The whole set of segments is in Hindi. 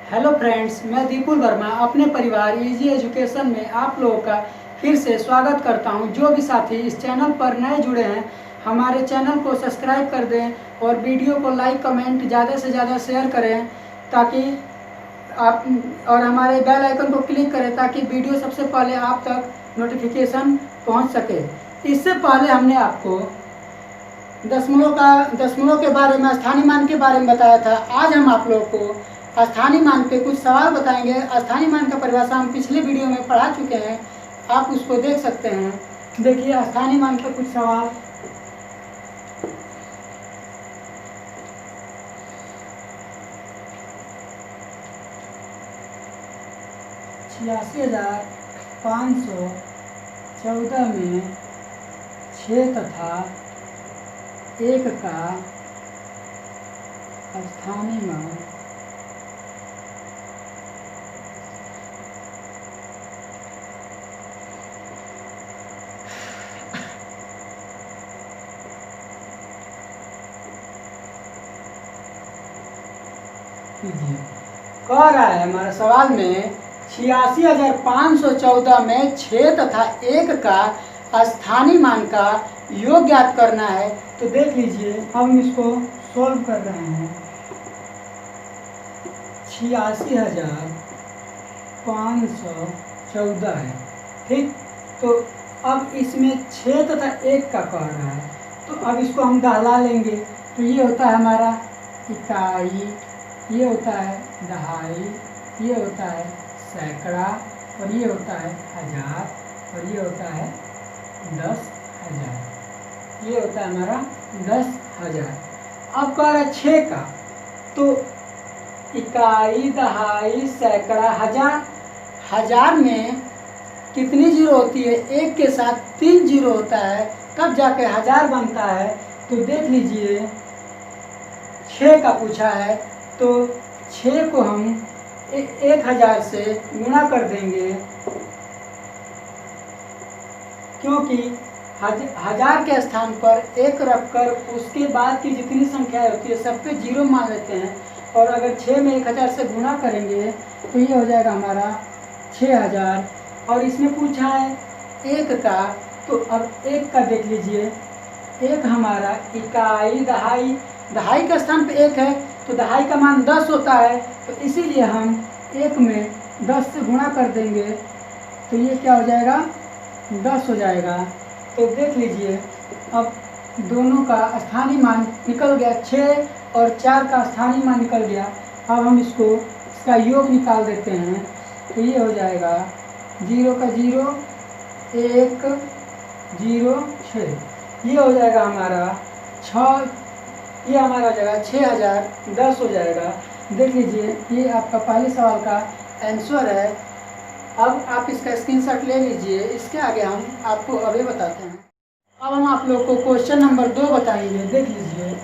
हेलो फ्रेंड्स, मैं दीपुल वर्मा अपने परिवार इजी एजुकेशन में आप लोगों का फिर से स्वागत करता हूं। जो भी साथी इस चैनल पर नए जुड़े हैं, हमारे चैनल को सब्सक्राइब कर दें और वीडियो को लाइक कमेंट ज़्यादा से ज़्यादा शेयर करें ताकि आप और हमारे बेल आइकन को क्लिक करें ताकि वीडियो सबसे पहले आप तक नोटिफिकेशन पहुंच सके। इससे पहले हमने आपको दशमलव के बारे में, स्थानीय मान के बारे में बताया था। आज हम आप लोगों को स्थानीय मान पे कुछ सवाल बताएंगे। स्थानीय मान का परिभाषा हम पिछले वीडियो में पढ़ा चुके हैं, आप उसको देख सकते हैं। देखिए स्थानीय मान पे कुछ सवाल। छियासी 514 में 6 तथा 1 का स्थानीय मान कह रहा है हमारे सवाल में 86,514 में 6 तथा 1 का स्थानीय मान का योग ज्ञात करना है। तो देख लीजिए, हम इसको सोल्व कर रहे हैं। 86,514 है, ठीक। तो अब इसमें 6 तथा 1 का कह रहा है, तो अब इसको हम दहला लेंगे। तो ये होता है हमारा इकाई, ये होता है दहाई, ये होता है सैकड़ा, और ये होता है हजार, और ये होता है 10,000। ये होता है हमारा 10,000। अब कह रहा है 6 का, तो इकाई दहाई सैकड़ा हजार। हजार में कितनी जीरो होती है? 1 के साथ 3 जीरो होता है, तब जाके हजार बनता है। तो देख लीजिए 6 का पूछा है, तो 6 को हम 1,000 से गुणा कर देंगे, क्योंकि हजार के स्थान पर 1 रखकर उसके बाद की जितनी संख्याएं होती है सब पे जीरो मान लेते हैं। और अगर 6 में 1,000 से गुणा करेंगे तो ये हो जाएगा हमारा 6,000। और इसमें पूछा है 1 का, तो अब 1 का देख लीजिए। 1 हमारा इकाई दहाई, दहाई के स्थान पे 1 है, तो दहाई का मान 10 होता है, तो इसीलिए हम 1 में 10 से गुणा कर देंगे, तो ये क्या हो जाएगा? 10 हो जाएगा। तो देख लीजिए अब दोनों का स्थानीय मान निकल गया। 6 और 4 का स्थानीय मान निकल गया। अब हम इसका योग निकाल देते हैं, तो ये हो जाएगा 0 का 0 1 0 6। ये हो जाएगा हमारा 6, ये हमारा हो जाएगा 6,010 हो जाएगा। देख लीजिए ये आपका पहले सवाल का आंसर है। अब आप इसका स्क्रीनशॉट ले लीजिए। इसके आगे हम आपको अभी बताते हैं। अब हम आप लोग को क्वेश्चन नंबर 2 बताएंगे, देख लीजिए।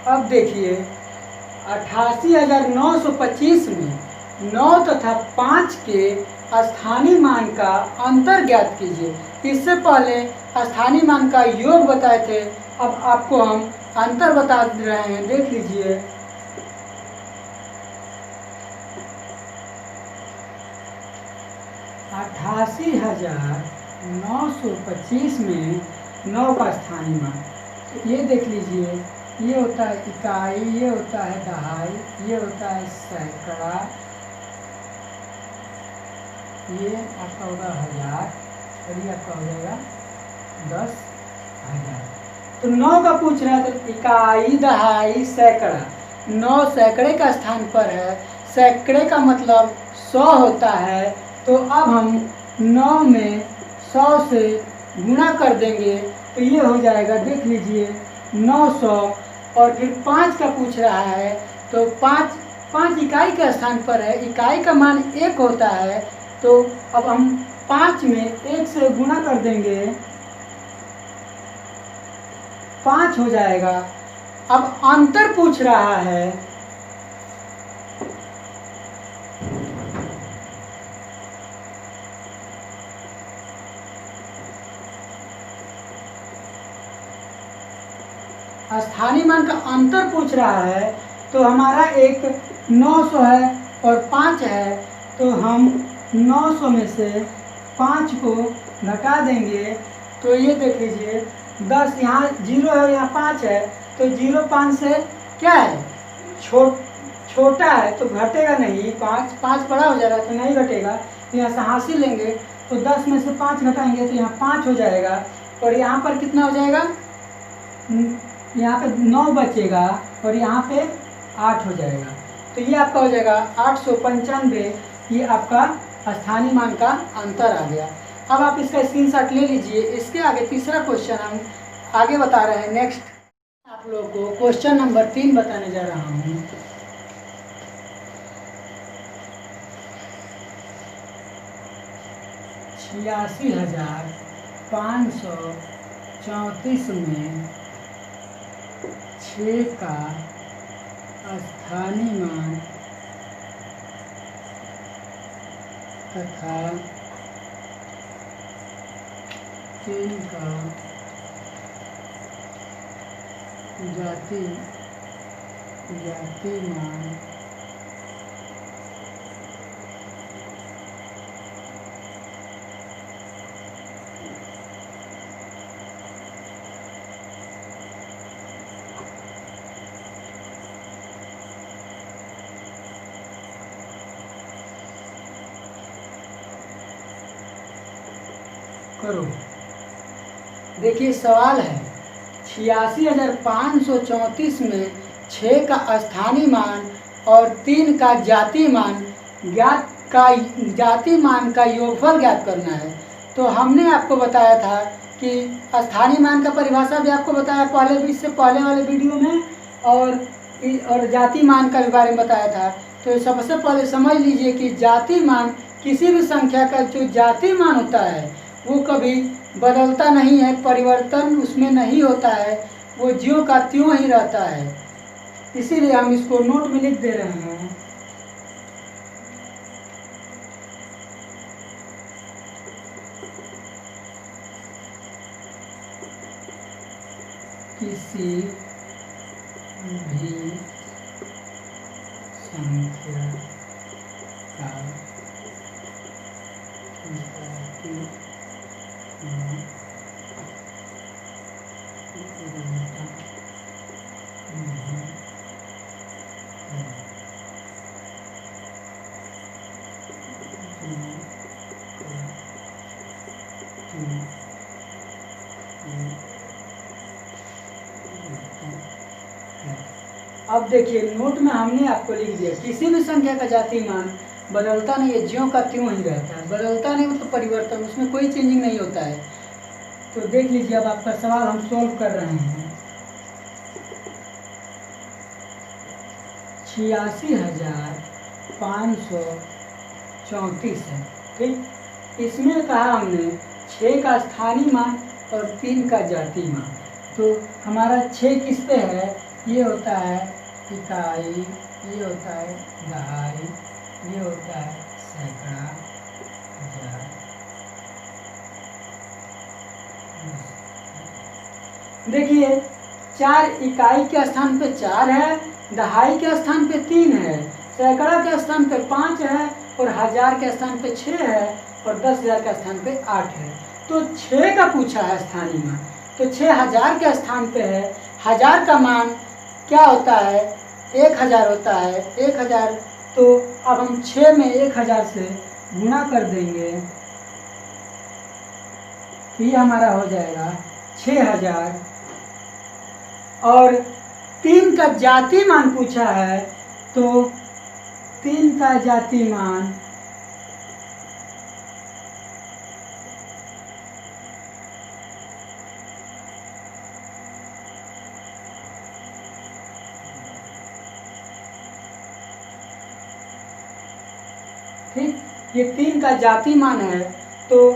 अब देखिए 88,925 में 9 तथा 5 के स्थानीय मान का अंतर ज्ञात कीजिए। इससे पहले स्थानीय मान का योग बताए थे, अब आपको हम अंतर बता रहे हैं। देख लीजिए 88,925 में 9 का स्थानीय मान, तो ये देख लीजिए, ये होता है इकाई, ये होता है दहाई, ये होता है सैकड़ा, ये आपका होगा हजार, और ये आपका हो जाएगा 10,000। तो 9 का पूछ रहा है, तो इकाई दहाई सैकड़ा। 9 सैकड़े का स्थान पर है, सैकड़े का मतलब 100 होता है। तो अब हम 9 में 100 से गुणा कर देंगे तो ये हो जाएगा, देख लीजिए 900। और फिर 5 का पूछ रहा है, तो 5 इकाई के स्थान पर है, इकाई का मान 1 होता है। तो अब हम 5 में 1 से गुणा कर देंगे, 5 हो जाएगा। अब अंतर पूछ रहा है, स्थानीय मान का अंतर पूछ रहा है। तो हमारा एक 900 है और 5 है, तो हम 900 में से 5 को घटा देंगे। तो ये देख लीजिए 10, यहाँ 0 है और यहाँ 5 है, तो 0 5 से क्या है, छोटा है तो घटेगा नहीं। 5 बड़ा हो जाएगा तो नहीं घटेगा। तो यहाँ से हासिल लेंगे तो 10 में से 5 घटाएंगे तो यहाँ 5 हो जाएगा। और यहाँ पर कितना हो जाएगा, यहाँ पे 9 बचेगा और यहाँ पे 8 हो जाएगा। तो ये आपका हो जाएगा 895। ये आपका स्थानीय मान का अंतर आ गया। अब आप इसका स्क्रीनशॉट ले लीजिए। इसके आगे तीसरा क्वेश्चन हम आगे बता रहे हैं। नेक्स्ट आप लोगों को क्वेश्चन नंबर 3 बताने जा रहा हूँ। $86,534 में 6 का स्थानीय मान तथा 3 का जाति मान करो। देखिए सवाल है 86,534 में 6 का स्थानीय मान और 3 का जाति मान जाति मान का योगफल ज्ञात करना है। तो हमने आपको बताया था कि स्थानीय मान का परिभाषा भी आपको बताया पहले, इससे पहले वाले वीडियो में, और जाति मान का भी बारे में बताया था। तो सबसे पहले समझ लीजिए कि जाति मान किसी भी संख्या का जो जाति मान होता है वो कभी बदलता नहीं है, परिवर्तन उसमें नहीं होता है, वो ज्यों का त्यों ही रहता है। इसीलिए हम इसको नोट में लिख दे रहे हैं। किसी भी संख्या का अब देखिए नोट में हमने आपको लिख दिया, किसी भी संख्या का जाति मान बदलता नहीं है, ज्यों का त्यों ही रहता है। बदलता नहीं मतलब परिवर्तन, उसमें कोई चेंजिंग नहीं होता है। तो देख लीजिए अब आपका सवाल हम सॉल्व कर रहे हैं। 86,534 है, ठीक। इसमें कहा हमने 6 का स्थानीय मान और 3 का जाति मान। तो हमारा 6 किस पे है, ये होता है इकाई, ये होता है दहाई, ये होता है सैकड़ा, हजार। देखिए 4 इकाई के स्थान पे 4 है, दहाई के स्थान पे 3 है, सैकड़ा के स्थान पे 5 है और हजार के स्थान पे 6 है और 10,000 के स्थान पे 8 है। तो 6 का पूछा है स्थानीय मान, तो 6,000 के स्थान पे है। 1000 का मान क्या होता है, 1000 होता है। 1000, तो अब हम 6 में 1000 से गुणा कर देंगे तो ये हमारा हो जाएगा 6000। और 3 का जाति मान पूछा है, तो 3 का जाति मान ठीक, ये 3 का जाति मान है। तो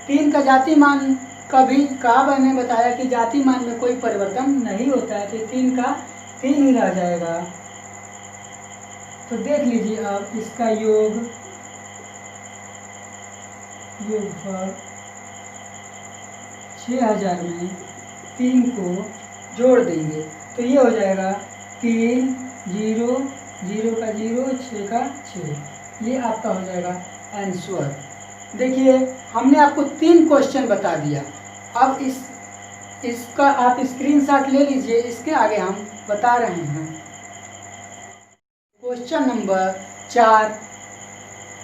3 का जाति मान कभी कहा मैंने बताया कि जाति मान में कोई परिवर्तन नहीं होता है, तो 3 का 3 ही रह जाएगा। तो देख लीजिए अब इसका योगफल 6000 में 3 को जोड़ देंगे तो ये हो जाएगा 3 0 0 का 0 6 का 6। ये आपका हो जाएगा आंसर। देखिए हमने आपको 3 क्वेश्चन बता दिया। अब इसका आप स्क्रीनशॉट ले लीजिए, इसके आगे हम बता रहे हैं। क्वेश्चन नंबर 4,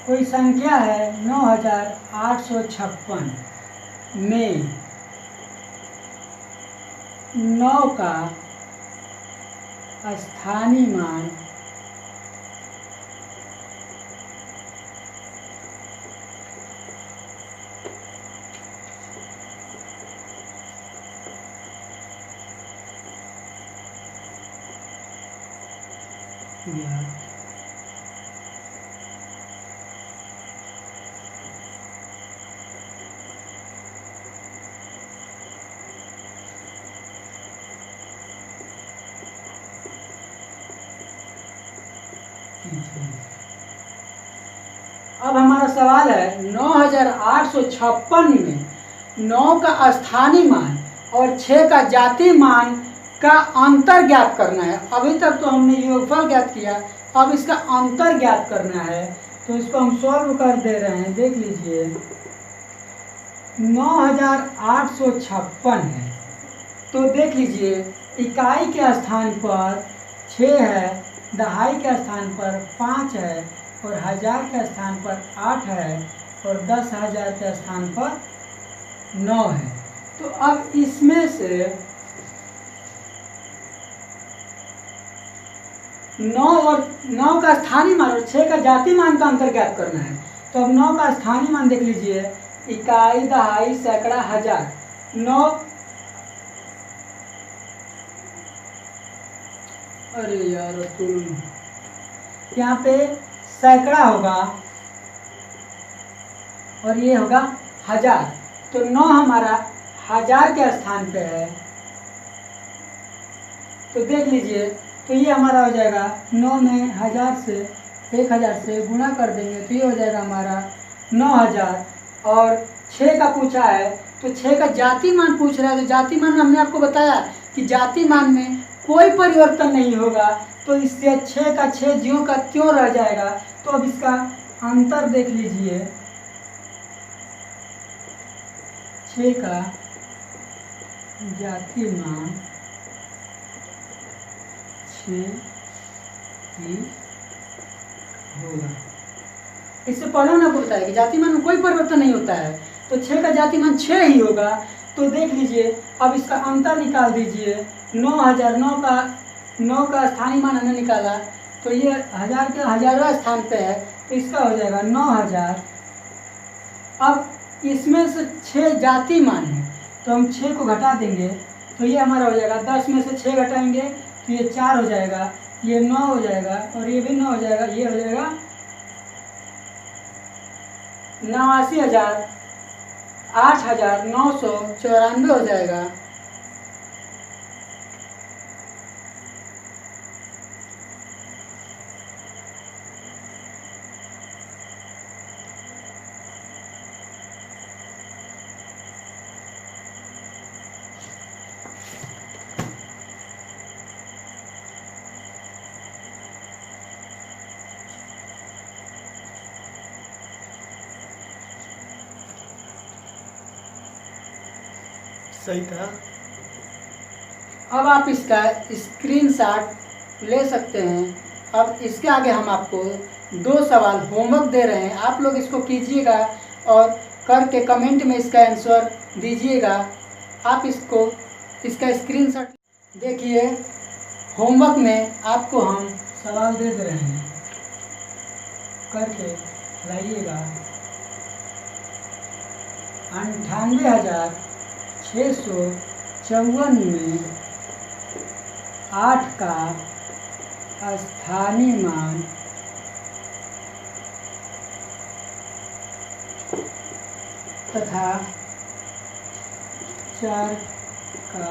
कोई संख्या है 9856 में 9 का स्थानीय मान अब हमारा सवाल है 9856 में 9 का स्थानीय मान और 6 का जाति मान का अंतर ज्ञात करना है। अभी तक तो हमने योगफल ज्ञात किया, अब इसका अंतर ज्ञात करना है। तो इसको हम सॉल्व कर दे रहे हैं। देख लीजिए 9856 है, तो देख लीजिए इकाई के स्थान पर 6 है, दहाई के स्थान पर 5 है और 1000 के स्थान पर 8 है और 10,000 के स्थान पर 9 है। तो अब इसमें से 9 का स्थानीय मान और 6 का जाति मान का अंतर ज्ञात करना है। तो अब 9 का स्थानीय मान देख लीजिए, इकाई दहाई सैकड़ा हजार। 9 अरे यार यहाँ पे सैकड़ा होगा और ये होगा हजार, तो 9 हमारा 1000 के स्थान पे है। तो देख लीजिए, तो ये हमारा हो जाएगा 9 में 1000 से 1000 से गुणा कर देंगे तो ये हो जाएगा हमारा 9000। और 6 का पूछा है, तो 6 का जाति मान पूछ रहा है। तो जाति मान में हमने आपको बताया कि जाति मान में कोई परिवर्तन नहीं होगा, तो इससे 6 का 6 ज्यों का त्यों रह जाएगा। तो अब इसका अंतर देख लीजिए, 6 का जाति मान 6 ही होगा। इससे पहले ना बताया कि जाति मान में कोई परिवर्तन नहीं होता है, तो 6 का जाति मान 6 ही होगा। तो देख लीजिए, अब इसका अंतर निकाल दीजिए। 9000, 9 का स्थानीय मान हमने निकाला, तो ये 1000 के 1000वां स्थान पे है, तो इसका हो जाएगा 9000। अब इसमें से 6 जाति मान है, तो हम 6 को घटा देंगे तो ये हमारा हो जाएगा 10 में से 6 घटाएंगे तो ये 4 हो जाएगा, ये 9 हो जाएगा और ये भी 9 हो जाएगा। ये हो जाएगा 89,994 हो जाएगा। सही था। अब आप इसका स्क्रीनशॉट ले सकते हैं। अब इसके आगे हम आपको 2 सवाल होमवर्क दे रहे हैं, आप लोग इसको कीजिएगा और करके कमेंट में इसका आंसर दीजिएगा। आप इसका स्क्रीनशॉट देखिए। होमवर्क में आपको हम सवाल दे रहे हैं, करके लाइएगा। 98,654 में 8 का स्थानीय मान तथा 4 का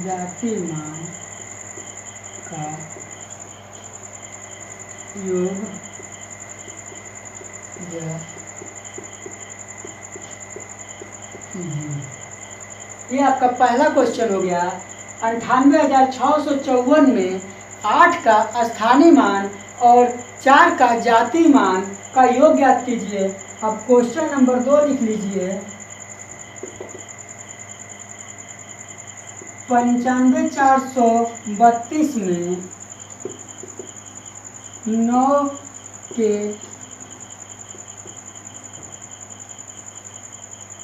जाति मान का योग ये आपका पहला क्वेश्चन हो गया। 98,654 में 8 का स्थानीय मान और 4 का जाति मान का योग ज्ञात कीजिए। अब क्वेश्चन नंबर 2 लिख लीजिए। 95,432 में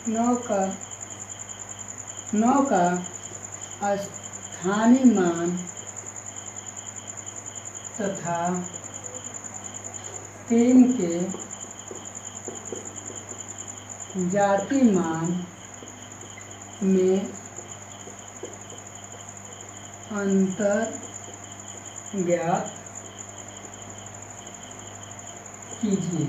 9 का स्थानीय मान तथा 3 के जाति मान में अंतर ज्ञात कीजिए।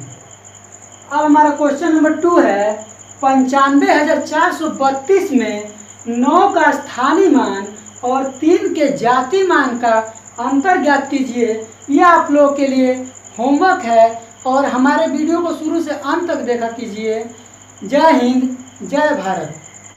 अब हमारा क्वेश्चन नंबर 2 है। 95,432 में 9 का स्थानीय मान और 3 के जाति मान का अंतर ज्ञात कीजिए। यह आप लोगों के लिए होमवर्क है और हमारे वीडियो को शुरू से अंत तक देखा कीजिए। जय हिंद, जय भारत।